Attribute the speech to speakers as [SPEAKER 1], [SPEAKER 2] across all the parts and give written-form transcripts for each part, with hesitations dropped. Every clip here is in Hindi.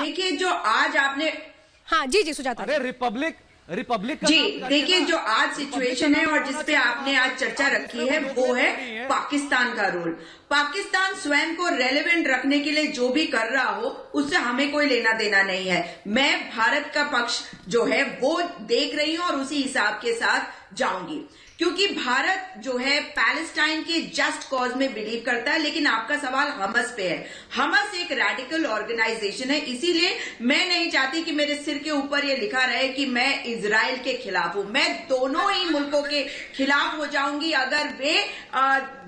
[SPEAKER 1] देखिए जो आज आपने
[SPEAKER 2] हाँ जी सुजाता
[SPEAKER 3] अरे रिपब्लिक
[SPEAKER 1] जी देखिए जो आज सिचुएशन है और जिसपे आपने आज चर्चा रखी है वो है पाकिस्तान का रोल। पाकिस्तान स्वयं को रेलेवेंट रखने के लिए जो भी कर रहा हो उससे हमें कोई लेना देना नहीं है। मैं भारत का पक्ष जो है वो देख रही हूं और उसी हिसाब के साथ जाऊंगी, क्योंकि भारत जो है पैलेस्टाइन के जस्ट कॉज में बिलीव करता है। लेकिन आपका सवाल हमस पे है। हमस एक रेडिकल ऑर्गेनाइजेशन है, इसीलिए मैं नहीं चाहती कि मेरे सिर के ऊपर ये लिखा रहे कि मैं इजराइल के खिलाफ हूं। मैं दोनों ही मुल्कों के खिलाफ हो जाऊंगी अगर वे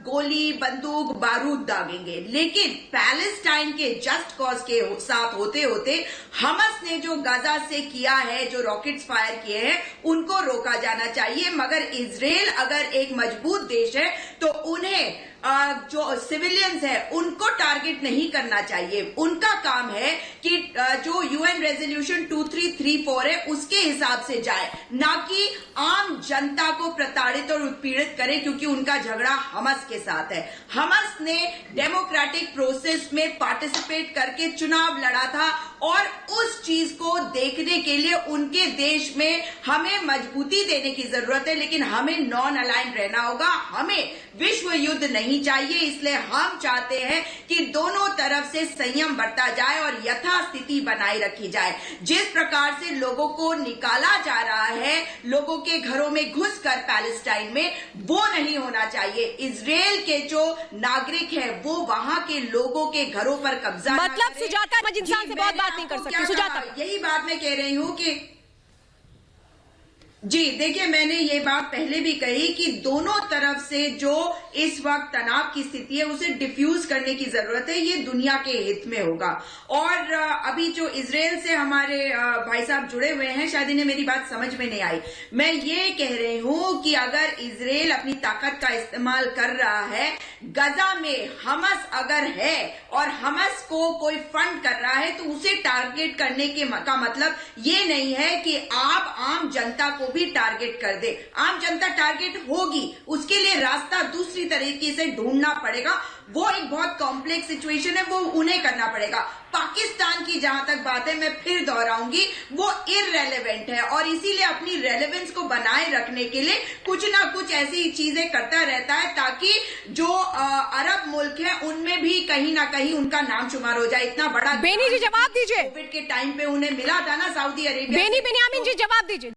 [SPEAKER 1] गोली बंदूक बारूद दागेंगे। लेकिन पैलेस्टाइन के जस्ट कॉज के साथ होते होते हमस ने जो गाजा से किया है, जो रॉकेट्स फायर किए हैं, उनको रोका जाना चाहिए। मगर इजराइल अगर एक मजबूत देश है तो उन्हें जो सिविलियंस है उनको टारगेट नहीं करना चाहिए। उनका काम है कि जो यूएन रेजोल्यूशन 2334 है उसके हिसाब से जाए, ना कि आम जनता को प्रताड़ित और उत्पीड़ित करे, क्योंकि उनका झगड़ा हमस के साथ है। हमस ने डेमोक्रेटिक प्रोसेस में पार्टिसिपेट करके चुनाव लड़ा था और उस चीज को देखने के लिए उनके देश में हमें मजबूती देने की जरूरत है। लेकिन हमें नॉन अलाइन रहना होगा, हमें विश्व युद्ध नहीं चाहिए। इसलिए हम चाहते हैं कि दोनों तरफ से संयम बरता जाए और यथास्थिति बनाए रखी जाए। जिस प्रकार से लोगों को निकाला जा रहा है, लोगों के घरों में घुसकर पैलेस्टाइन में, वो नहीं होना चाहिए। इजराइल के जो नागरिक है वो वहां के लोगों के घरों पर कब्जा
[SPEAKER 2] मतलब सुजाता मैं इंसान से बहुत बात नहीं कर सकती। सुजाता
[SPEAKER 1] यही बात मैं कह रही हूं कि जी देखिए, मैंने ये बात पहले भी कही कि दोनों तरफ से जो इस वक्त तनाव की स्थिति है उसे डिफ्यूज करने की जरूरत है। ये दुनिया के हित में होगा। और अभी जो इजराइल से हमारे भाई साहब जुड़े हुए हैं, शायद इन्हें मेरी बात समझ में नहीं आई। मैं ये कह रही हूं कि अगर इजराइल अपनी ताकत का इस्तेमाल कर रहा है, गजा में हमस अगर है और हमस को कोई फंड कर रहा है, तो उसे टारगेट करने का मतलब ये नहीं है कि आप आम जनता को भी टारगेट कर दे। आम जनता टारगेट होगी, उसके लिए रास्ता दूसरी तरीके से ढूंढना पड़ेगा। वो एक बहुत कॉम्प्लेक्स सिचुएशन है, वो उन्हें करना पड़ेगा। पाकिस्तान की जहां तक बात है, मैं फिर दोहराऊंगी, वो इररेलेवेंट है और इसीलिए अपनी रेलेवेंस को बनाए रखने के लिए कुछ ना कुछ ऐसी चीजें करता रहता है ताकि जो अरब मुल्क है उनमें भी कहीं ना कहीं उनका नाम शुमार हो जाए। इतना बड़ा
[SPEAKER 2] बेनी जी जवाब दीजिए।
[SPEAKER 1] कोविड के टाइम पे उन्हें मिला था ना सऊदी अरेबिया।
[SPEAKER 2] बेनी बेनियामिन जी जवाब दीजिए।